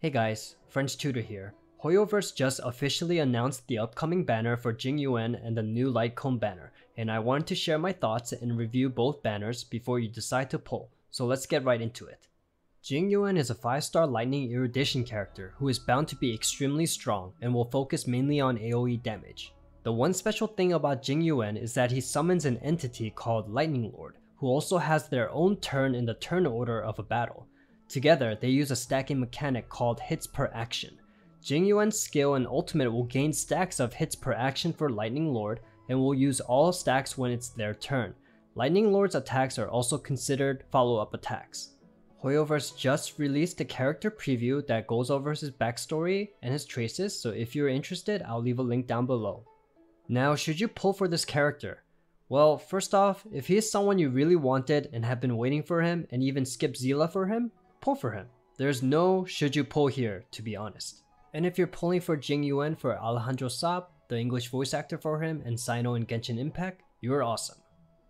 Hey guys, French Tutor here. Hoyoverse just officially announced the upcoming banner for Jing Yuan and the new Light Cone banner, and I wanted to share my thoughts and review both banners before you decide to pull, so let's get right into it. Jing Yuan is a 5-star Lightning Erudition character who is bound to be extremely strong and will focus mainly on AoE damage. The one special thing about Jing Yuan is that he summons an entity called Lightning Lord, who also has their own turn in the turn order of a battle. Together, they use a stacking mechanic called hits per action. Jing Yuan's skill and ultimate will gain stacks of hits per action for Lightning Lord and will use all stacks when it's their turn. Lightning Lord's attacks are also considered follow-up attacks. Hoyoverse just released a character preview that goes over his backstory and his traces, so if you're interested, I'll leave a link down below. Now, should you pull for this character? Well, first off, if he is someone you really wanted and have been waiting for him and even skipped Zila for him, pull for him. There's no should you pull here, to be honest. And if you're pulling for Jing Yuan for Alejandro Saab, the English voice actor for him, and Sino in Genshin Impact, you're awesome.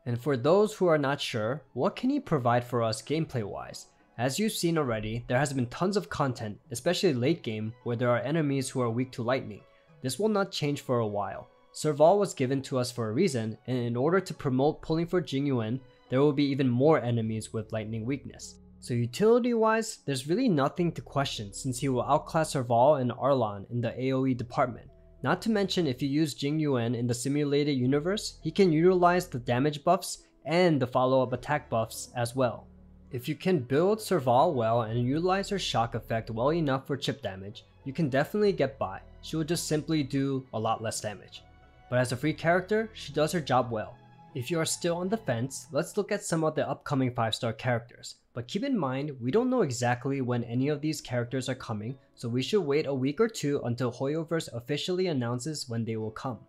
And for those who are not sure, what can he provide for us gameplay wise? As you've seen already, there has been tons of content, especially late game, where there are enemies who are weak to lightning. This will not change for a while. Serval was given to us for a reason, and in order to promote pulling for Jing Yuan, there will be even more enemies with lightning weakness. So utility wise, there's really nothing to question since he will outclass Serval and Arlon in the AoE department. Not to mention, if you use Jing Yuan in the simulated universe, he can utilize the damage buffs and the follow-up attack buffs as well. If you can build Serval well and utilize her shock effect well enough for chip damage, you can definitely get by. She will just simply do a lot less damage. But as a free character, she does her job well. If you are still on the fence, let's look at some of the upcoming 5-star characters. But keep in mind, we don't know exactly when any of these characters are coming, so we should wait a week or two until Hoyoverse officially announces when they will come.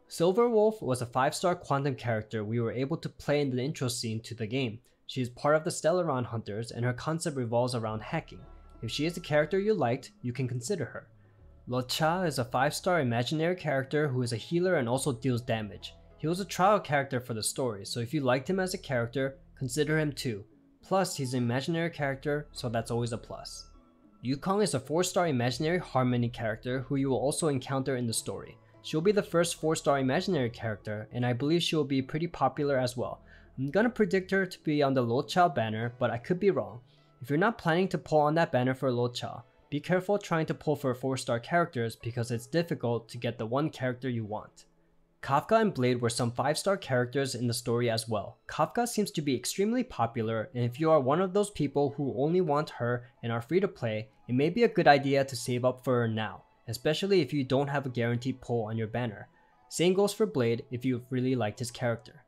Silverwolf was a 5-star quantum character we were able to play in the intro scene to the game. She is part of the Stellaron Hunters and her concept revolves around hacking. If she is a character you liked, you can consider her. Locha is a 5-star imaginary character who is a healer and also deals damage. He was a trial character for the story, so if you liked him as a character, consider him too. Plus, he's an imaginary character, so that's always a plus. Yukong is a 4-star imaginary harmony character who you will also encounter in the story. She'll be the first 4-star imaginary character, and I believe she will be pretty popular as well. I'm gonna predict her to be on the Locha banner, but I could be wrong. If you're not planning to pull on that banner for Locha, be careful trying to pull for 4-star characters because it's difficult to get the one character you want. Kafka and Blade were some 5-star characters in the story as well. Kafka seems to be extremely popular, and if you are one of those people who only want her and are free to play, it may be a good idea to save up for her now, especially if you don't have a guaranteed pull on your banner. Same goes for Blade if you really liked his character.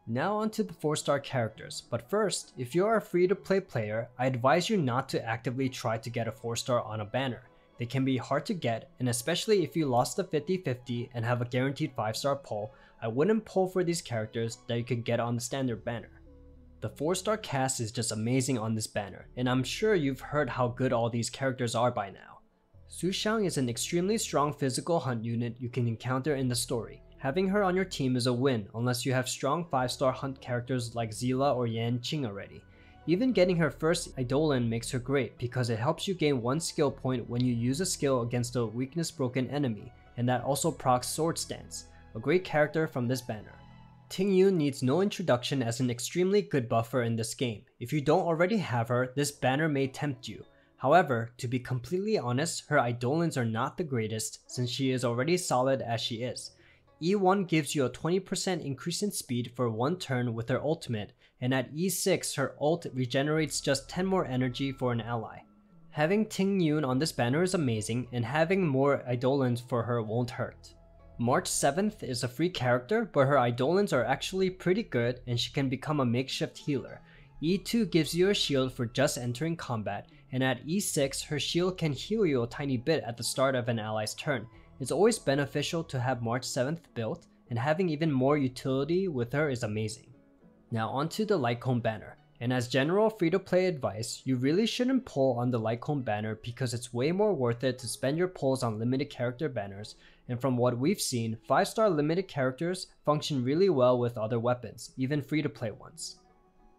Now onto the 4-star characters, but first, if you are a free to play player, I advise you not to actively try to get a 4-star on a banner. They can be hard to get, and especially if you lost the 50-50 and have a guaranteed 5-star pull, I wouldn't pull for these characters that you could get on the standard banner. The 4-star cast is just amazing on this banner, and I'm sure you've heard how good all these characters are by now. Sushang is an extremely strong physical hunt unit you can encounter in the story. Having her on your team is a win unless you have strong 5-star hunt characters like Zila or Yan Qing already. Even getting her first Eidolon makes her great because it helps you gain 1 skill point when you use a skill against a weakness broken enemy, and that also procs Sword Stance, a great character from this banner. Ting Yun needs no introduction as an extremely good buffer in this game. If you don't already have her, this banner may tempt you. However, to be completely honest, her Eidolons are not the greatest since she is already solid as she is. E1 gives you a 20% increase in speed for 1 turn with her ultimate, and at E6 her ult regenerates just 10 more energy for an ally. Having Ting Yun on this banner is amazing, and having more Eidolons for her won't hurt. March 7th is a free character, but her Eidolons are actually pretty good and she can become a makeshift healer. E2 gives you a shield for just entering combat, and at E6 her shield can heal you a tiny bit at the start of an ally's turn. It's always beneficial to have March 7th built, and having even more utility with her is amazing. Now onto the Light Cone banner, and as general free-to-play advice, you really shouldn't pull on the Light Cone banner because it's way more worth it to spend your pulls on limited character banners, and from what we've seen, 5-star limited characters function really well with other weapons, even free-to-play ones.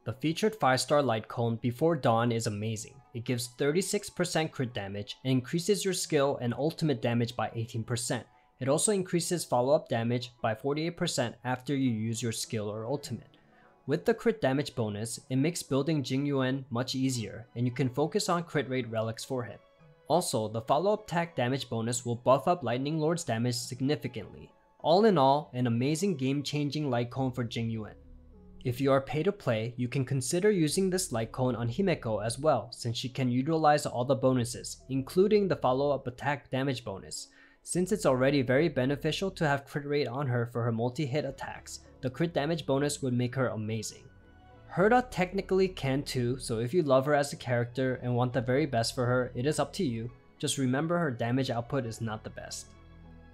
The featured 5-star light cone Before Dawn is amazing. It gives 36% crit damage and increases your skill and ultimate damage by 18%. It also increases follow-up damage by 48% after you use your skill or ultimate. With the crit damage bonus, it makes building Jing Yuan much easier, and you can focus on crit rate relics for him. Also, the follow-up attack damage bonus will buff up Lightning Lord's damage significantly. All in all, an amazing game-changing light cone for Jing Yuan. If you are pay to play, you can consider using this light cone on Himeko as well, since she can utilize all the bonuses, including the follow-up attack damage bonus. Since it's already very beneficial to have crit rate on her for her multi-hit attacks, the crit damage bonus would make her amazing. Herda technically can too, so if you love her as a character and want the very best for her, it is up to you. Just remember her damage output is not the best.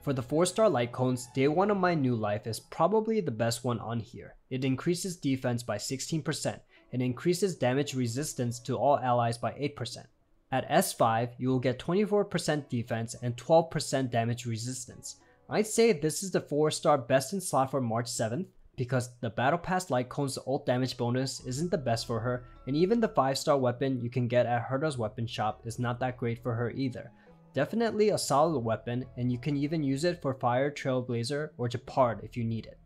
For the 4-star light cones, Day 1 of My New Life is probably the best one on here. It increases defense by 16% and increases damage resistance to all allies by 8%. At S5, you will get 24% defense and 12% damage resistance. I'd say this is the 4-star best in slot for March 7th, because the Battle Pass light cone's ult damage bonus isn't the best for her, and even the 5-star weapon you can get at Herda's weapon shop is not that great for her either. Definitely a solid weapon, and you can even use it for Fire Trailblazer or Japard if you need it.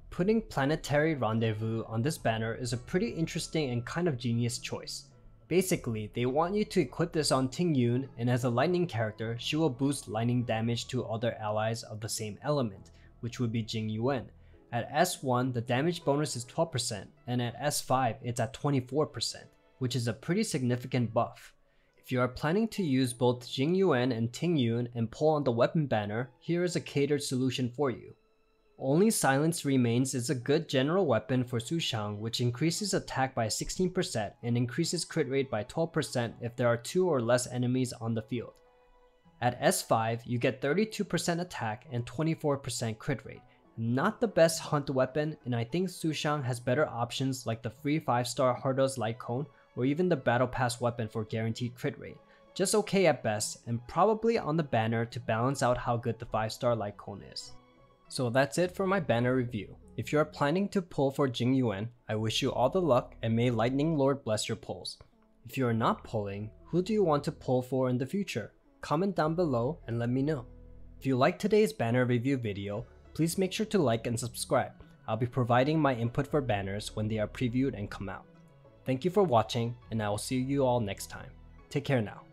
Putting Planetary Rendezvous on this banner is a pretty interesting and kind of genius choice. Basically, they want you to equip this on Ting Yun, and as a lightning character, she will boost lightning damage to other allies of the same element, which would be Jing Yuan. At S1, the damage bonus is 12%, and at S5, it's at 24%, which is a pretty significant buff. If you are planning to use both Jing Yuan and Ting Yun and pull on the weapon banner, here is a catered solution for you. Only Silence Remains is a good general weapon for Su Shang, which increases attack by 16% and increases crit rate by 12% if there are 2 or less enemies on the field. At S5, you get 32% attack and 24% crit rate. Not the best hunt weapon, and I think Su Shang has better options like the free 5-star Herda's Light Cone or even the Battle Pass weapon for guaranteed crit rate. Just okay at best, and probably on the banner to balance out how good the 5-star Light Cone is. So that's it for my banner review. If you are planning to pull for Jing Yuan, I wish you all the luck and may Lightning Lord bless your pulls. If you are not pulling, who do you want to pull for in the future? Comment down below and let me know. If you liked today's banner review video, please make sure to like and subscribe. I'll be providing my input for banners when they are previewed and come out. Thank you for watching, and I will see you all next time. Take care now.